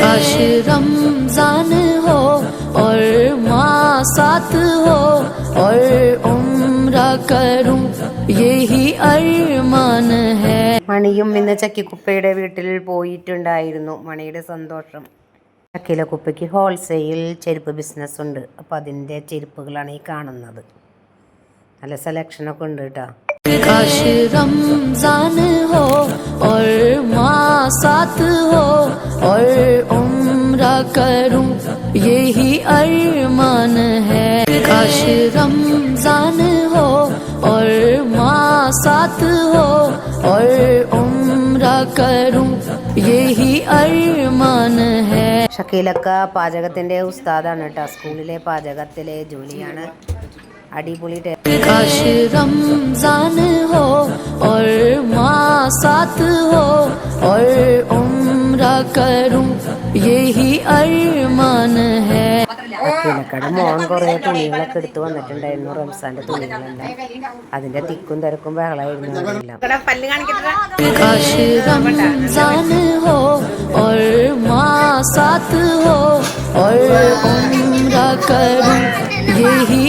काश रमजान हो और माँ साथ हो और उम्रा करूं यही अरमान है. മണിയും ഇന്ന് ചക്കിക്കുപ്പയുടെ വീട്ടിൽ പോയിട്ടുണ്ടായിരുന്നു. മണിയുടെ സന്തോഷം. ചക്കിലെ കുപ്പയ്ക്ക് ഹോൾസെയിൽ ചെരുപ്പ് ബിസിനസ് ഉണ്ട്. അപ്പോൾ അതിൻ്റെ ചെരുപ്പുകളാണ് ഈ കാണുന്നത്. നല്ല സെലക്ഷനൊക്കെ ഉണ്ട് കേട്ടോ. काश रमजान हो और माँ साथ हो और उम्रा करूं यही अरमान है. काश रमजान हो और माँ साथ हो और उम्रा करूं यही अरमान है. ഷക്കീലക്ക പാചകത്തിൻ്റെ ഉസ്താദാണ് കേട്ടോ. സ്കൂളിലെ പാചകത്തിലെ ജോലിയാണ്. അടിപൊളി. काश रमजान हो और माँ साथ हो और उम्रा करूं यही अरमान है. ഷക്കീലക്കയുടെ മോൻ കുറേ തുണികളൊക്കെ എടുത്ത് വന്നിട്ടുണ്ടായിരുന്നു. റംസാന്റെ തുണികളെല്ലാം. അതിന്റെ തിക്കും തിരക്കും ബഹളമായിരുന്നു എല്ലാം. काश रमजान हो और माँ साथ हो और उम्रा करूं यही